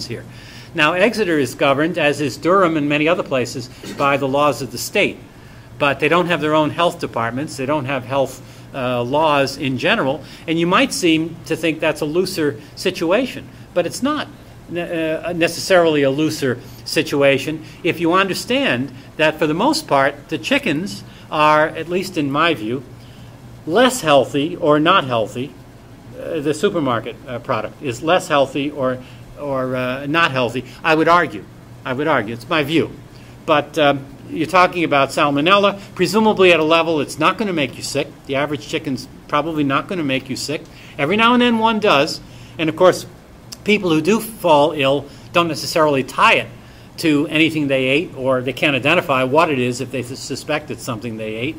here. Now, Exeter is governed, as is Durham and many other places, by the laws of the state. But they don't have their own health departments. They don't have health laws in general. And you might seem to think that's a looser situation. But it's not necessarily a looser situation if you understand that, for the most part, the chickens are, at least in my view, less healthy or not healthy. The supermarket product is less healthy or not healthy. I would argue. It's my view. But you're talking about salmonella, presumably at a level that's not going to make you sick. The average chicken's probably not going to make you sick. Every now and then one does. And, of course, people who do fall ill don't necessarily tie it to anything they ate, or they can't identify what it is if they suspect it's something they ate.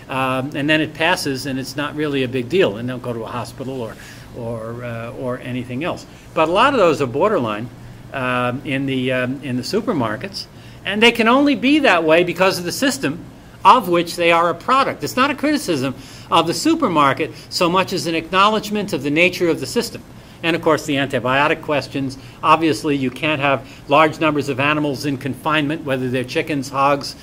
And then it passes, and it's not really a big deal, and they'll go to a hospital or anything else. But a lot of those are borderline in the supermarkets, and they can only be that way because of the system of which they are a product. It's not a criticism of the supermarket so much as an acknowledgement of the nature of the system. And, of course, the antibiotic questions. Obviously, you can't have large numbers of animals in confinement, whether they're chickens, hogs,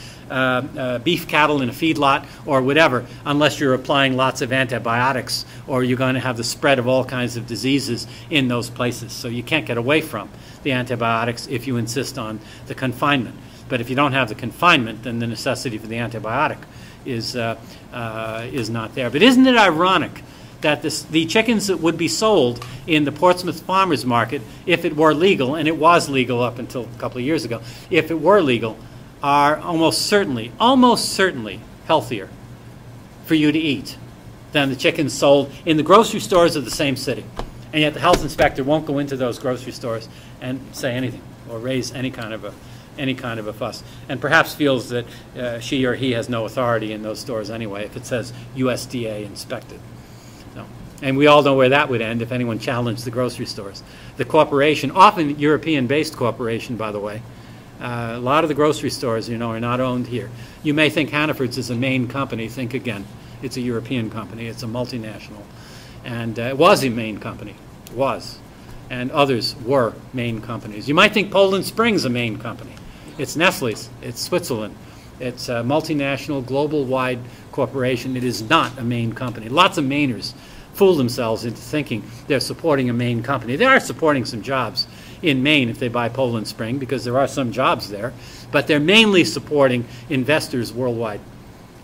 beef cattle in a feedlot, or whatever, unless you're applying lots of antibiotics, or you're going to have the spread of all kinds of diseases in those places. So you can't get away from the antibiotics if you insist on the confinement. But if you don't have the confinement, then the necessity for the antibiotic is not there. But isn't it ironic that the chickens that would be sold in the Portsmouth Farmers Market, if it were legal, and it was legal up until a couple of years ago, if it were legal, are almost certainly healthier for you to eat than the chickens sold in the grocery stores of the same city. And yet the health inspector won't go into those grocery stores and say anything or raise any kind of a fuss, and perhaps feels that she or he has no authority in those stores anyway if it says USDA inspected. No. And we all know where that would end if anyone challenged the grocery stores. The corporation, often European-based corporation, by the way, a lot of the grocery stores, you know, are not owned here. You may think Hannaford's is a Maine company. Think again. It's a European company. It's a multinational. And it was a Maine company. It was. And others were Maine companies. You might think Poland Spring's a Maine company. It's Nestle's. It's Switzerland. It's a multinational, global-wide corporation. It is not a Maine company. Lots of Mainers fool themselves into thinking they're supporting a Maine company. They are supporting some jobs in Maine if they buy Poland Spring, because there are some jobs there, but they're mainly supporting investors worldwide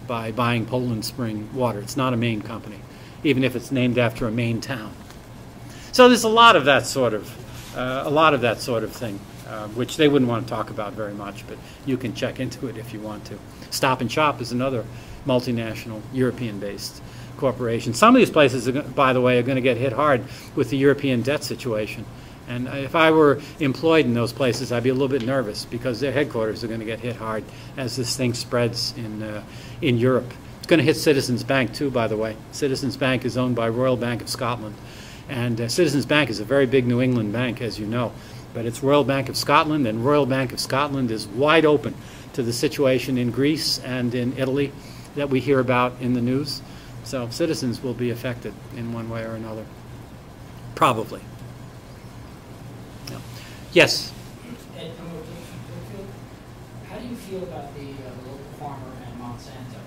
by buying Poland Spring water. It's not a Maine company, even if it's named after a Maine town. So there's a lot of that sort of thing, which they wouldn't want to talk about very much, but you can check into it if you want to. Stop and Shop is another multinational, European-based corporation. Some of these places, by the way, are going to get hit hard with the European debt situation. And if I were employed in those places, I'd be a little bit nervous, because their headquarters are going to get hit hard as this thing spreads in Europe. It's going to hit Citizens Bank too, by the way. Citizens Bank is owned by Royal Bank of Scotland. And Citizens Bank is a very big New England bank, as you know. But it's Royal Bank of Scotland, and Royal Bank of Scotland is wide open to the situation in Greece and in Italy that we hear about in the news. So citizens will be affected in one way or another, probably. Yeah. Yes? Ed, how do you feel about the local farmer and Monsanto?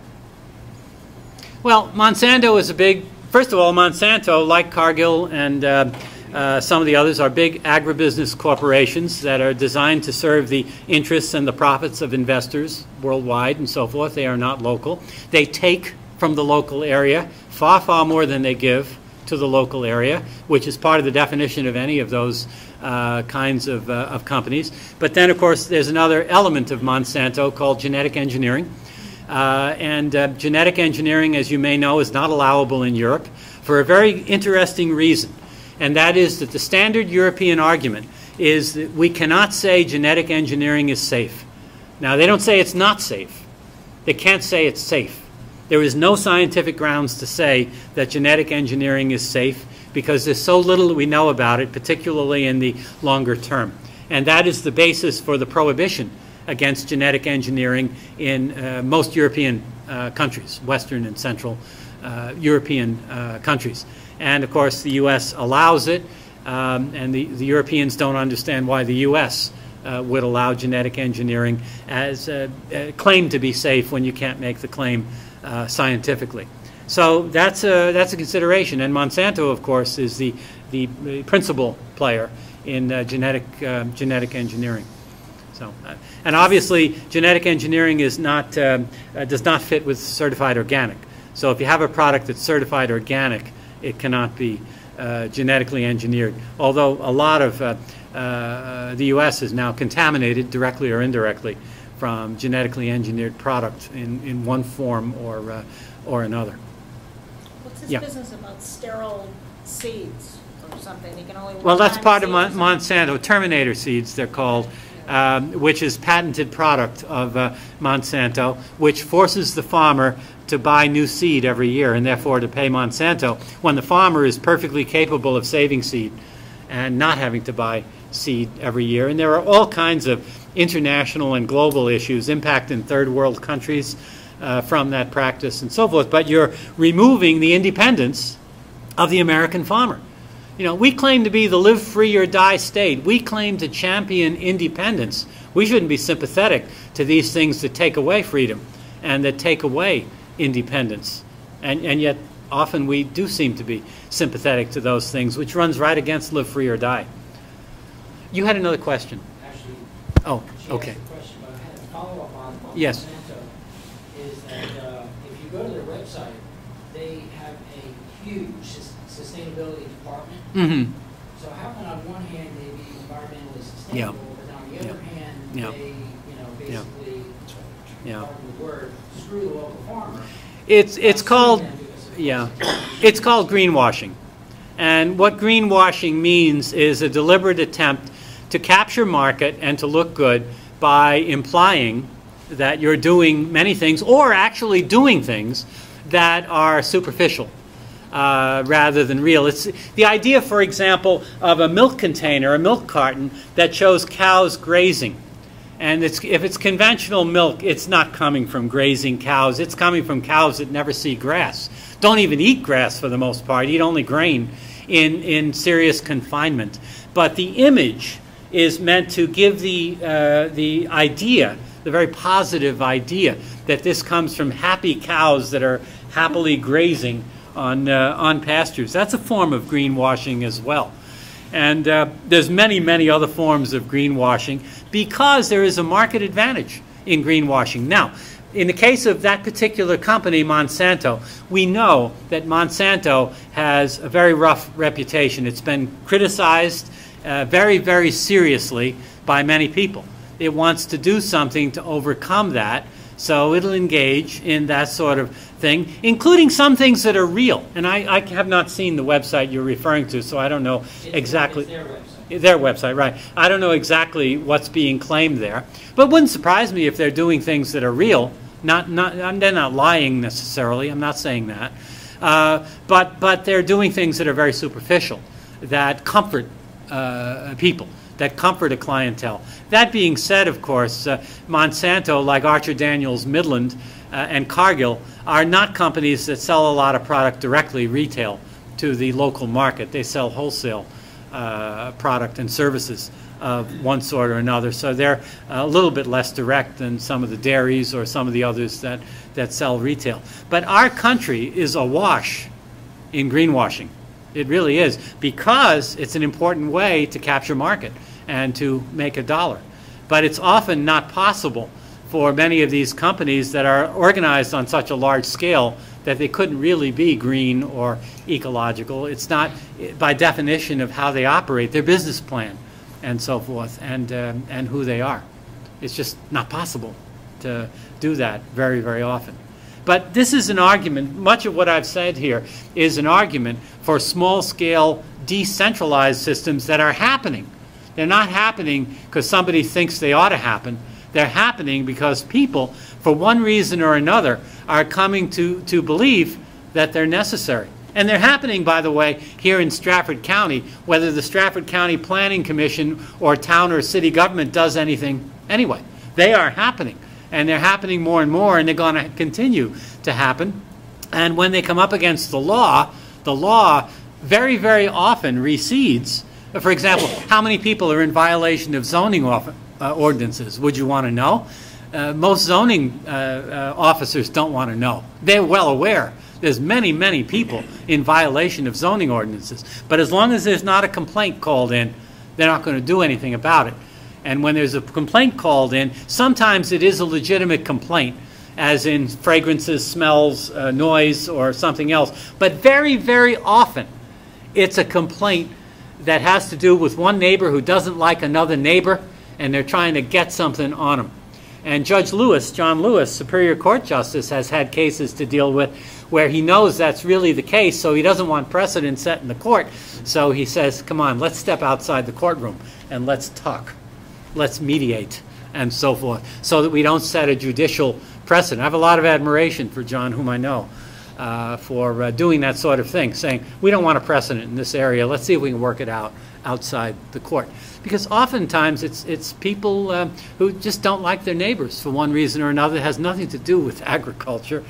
Well, Monsanto is a big, first of all, Monsanto, like Cargill and some of the others, are big agribusiness corporations that are designed to serve the interests and the profits of investors worldwide and so forth. They are not local. They take from the local area far, far more than they give to the local area, which is part of the definition of any of those kinds of companies. But then, of course, there's another element of Monsanto called genetic engineering. Genetic engineering, as you may know, is not allowable in Europe for a very interesting reason. And that is that the standard European argument is that we cannot say genetic engineering is safe. Now, they don't say it's not safe. They can't say it's safe. There is no scientific grounds to say that genetic engineering is safe, because there's so little that we know about it, particularly in the longer term. And that is the basis for the prohibition against genetic engineering in most European countries, Western and Central European countries. And, of course, the U.S. allows it. And the Europeans don't understand why the U.S. Would allow genetic engineering as claimed to be safe when you can't make the claim scientifically. So that's a consideration. And Monsanto, of course, is the principal player in genetic engineering. So, and obviously, genetic engineering is not does not fit with certified organic. So, if you have a product that's certified organic, it cannot be genetically engineered. Although a lot of the U.S. is now contaminated directly or indirectly from genetically engineered product in one form or another. What's this business about sterile seeds or something? You can only well, that's part of Monsanto. Terminator seeds, they're called, which is patented product of Monsanto, which forces the farmer to buy new seed every year and therefore to pay Monsanto when the farmer is perfectly capable of saving seed and not having to buy seed every year. And there are all kinds of international and global issues, impact in third world countries from that practice and so forth. But you're removing the independence of the American farmer. You know, we claim to be the live free or die state. We claim to champion independence. We shouldn't be sympathetic to these things that take away freedom and that take away independence. And yet often we do seem to be sympathetic to those things, which runs right against live free or die. You had another question. Actually, oh, she okay. asked a question, but I had a follow-up on yes. Monsanto, is that if you go to their website, they have a huge sustainability department. Mm-hmm. So how can on one hand they be environmentally sustainable, but on the other hand they, basically, pardon the word, screw the local farmer? It's called it's called greenwashing. And what greenwashing means is a deliberate attempt to capture market and to look good by implying that you're doing many things or actually doing things that are superficial rather than real. It's the idea, for example, of a milk container, a milk carton that shows cows grazing. And if it's conventional milk, it's not coming from grazing cows. It's coming from cows that never see grass. Don't even eat grass for the most part. Eat only grain in serious confinement. But the image is meant to give the idea, the very positive idea, that this comes from happy cows that are happily grazing on pastures. That's a form of greenwashing as well. And there's many, many other forms of greenwashing because there is a market advantage in greenwashing. Now, in the case of that particular company, Monsanto, we know that Monsanto has a very rough reputation. It's been criticized very, very seriously by many people. It wants to do something to overcome that, so it'll engage in that sort of thing, including some things that are real. And I have not seen the website you're referring to, so I don't know exactly. It's their website. Their website, right. I don't know exactly what's being claimed there. But it wouldn't surprise me if they're doing things that are real. They're not lying necessarily. I'm not saying that. But they're doing things that are very superficial, that comfort people, that comfort a clientele. That being said, of course, Monsanto, like Archer Daniels Midland and Cargill, are not companies that sell a lot of product directly retail to the local market. They sell wholesale product and services of one sort or another. So they're a little bit less direct than some of the dairies or some of the others that sell retail. But our country is awash in greenwashing. It really is, because it's an important way to capture market and to make a dollar. But it's often not possible for many of these companies that are organized on such a large scale that they couldn't really be green or ecological. It's not, by definition of how they operate, their business plan and so forth, and who they are. It's just not possible to do that very, very often. But this is an argument, much of what I've said here is an argument for small-scale decentralized systems that are happening. They're not happening because somebody thinks they ought to happen. They're happening because people, for one reason or another, are coming to believe that they're necessary. And they're happening, by the way, here in Strafford County, whether the Strafford County Planning Commission or town or city government does anything anyway. They are happening. And they're happening more and more, and they're going to continue to happen. And when they come up against the law very, very often recedes For example, how many people are in violation of zoning ordinances? Would you want to know? Most zoning officers don't want to know. They're well aware. There's many, many people in violation of zoning ordinances. But as long as there's not a complaint called in, they're not going to do anything about it. And when there's a complaint called in, sometimes it is a legitimate complaint, as in fragrances, smells, noise, or something else. But very, very often, it's a complaint that has to do with one neighbor who doesn't like another neighbor, and they're trying to get something on him. And Judge Lewis, John Lewis, Superior Court Justice, has had cases to deal with where he knows that's really the case, so he doesn't want precedent set in the court. So he says, come on, let's step outside the courtroom and let's talk. Let's mediate and so forth, so that we don't set a judicial precedent. I have a lot of admiration for John, whom I know, for doing that sort of thing, saying, we don't want a precedent in this area. Let's see if we can work it out outside the court. Because oftentimes it's people who just don't like their neighbors for one reason or another. It has nothing to do with agriculture,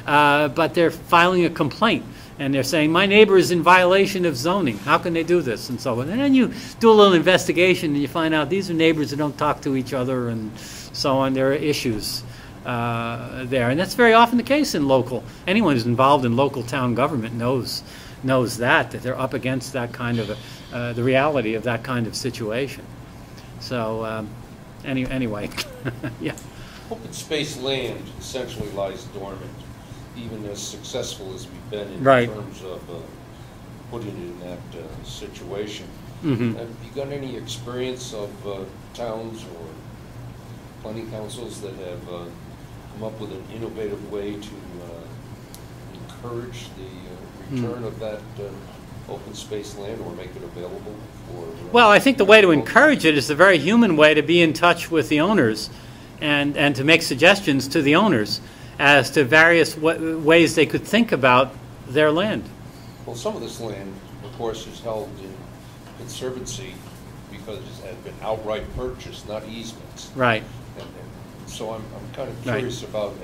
but they're filing a complaint. And they're saying, my neighbor is in violation of zoning. How can they do this? And so on. And then you do a little investigation and you find out these are neighbors who don't talk to each other and so on. There are issues there. And that's very often the case in local. Anyone who's involved in local town government knows that they're up against that kind of the reality of that kind of situation. So anyway, yeah. Open space land essentially lies dormant, even as successful as we've been in Right. terms of putting it in that situation. Mm-hmm. Have you got any experience of towns or planning councils that have come up with an innovative way to encourage the return of that open space land or make it available for... Well, I think the way to encourage it is the very human way to be in touch with the owners and to make suggestions to the owners as to various ways they could think about their land. Well, some of this land, of course, is held in conservancy because it has been outright purchased, not easements. Right. And so I'm kind of curious about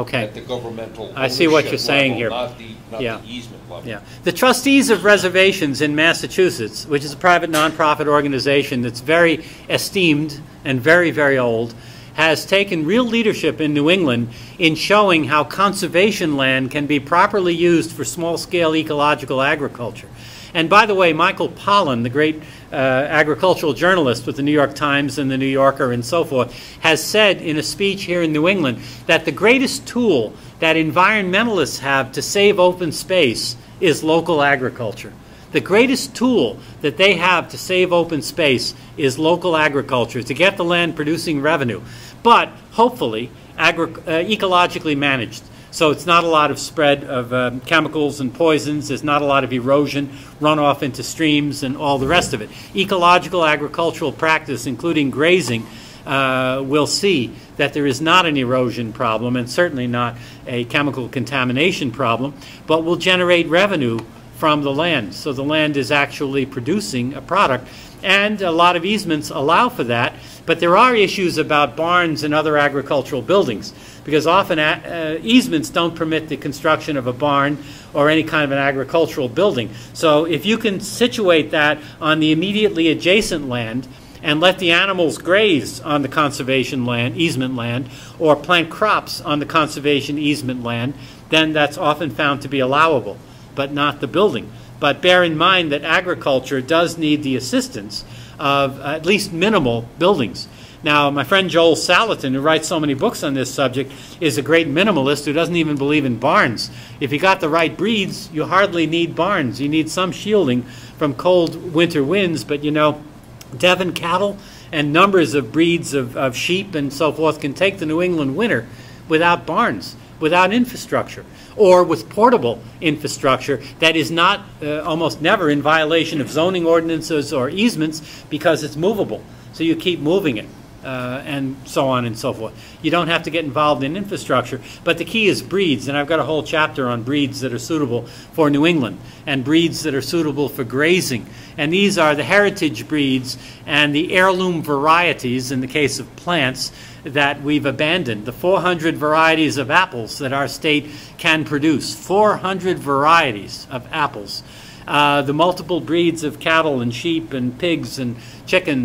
at the governmental I see what you're ownership saying level, here. not the easement level. Yeah. The Trustees of Reservations in Massachusetts, which is a private nonprofit organization that's very esteemed and very, very old, has taken real leadership in New England in showing how conservation land can be properly used for small-scale ecological agriculture. And by the way, Michael Pollan, the great agricultural journalist with the New York Times and the New Yorker and so forth, has said in a speech here in New England that the greatest tool that environmentalists have to save open space is local agriculture. The greatest tool that they have to save open space is local agriculture, to get the land producing revenue, but hopefully ecologically managed. So it's not a lot of spread of chemicals and poisons. There's not a lot of erosion, runoff into streams, and all the rest of it. Ecological agricultural practice, including grazing, will see that there is not an erosion problem and certainly not a chemical contamination problem, but will generate revenue from the land. So the land is actually producing a product. And a lot of easements allow for that, but there are issues about barns and other agricultural buildings, because often easements don't permit the construction of a barn or any kind of an agricultural building. So if you can situate that on the immediately adjacent land and let the animals graze on the conservation land, easement land, or plant crops on the conservation easement land, then that's often found to be allowable, but not the building. But bear in mind that agriculture does need the assistance of at least minimal buildings. Now, my friend Joel Salatin, who writes so many books on this subject, is a great minimalist who doesn't even believe in barns. If you got the right breeds, you hardly need barns. You need some shielding from cold winter winds, but you know, Devon cattle and numbers of breeds of sheep and so forth can take the New England winter without barns, without infrastructure, or with portable infrastructure that is not almost never in violation of zoning ordinances or easements because it's movable. So you keep moving it and so on and so forth. You don't have to get involved in infrastructure, but the key is breeds, and I've got a whole chapter on breeds that are suitable for New England and breeds that are suitable for grazing. And these are the heritage breeds and the heirloom varieties in the case of plants that we've abandoned. The 400 varieties of apples that our state can produce, 400 varieties of apples the multiple breeds of cattle and sheep and pigs and chickens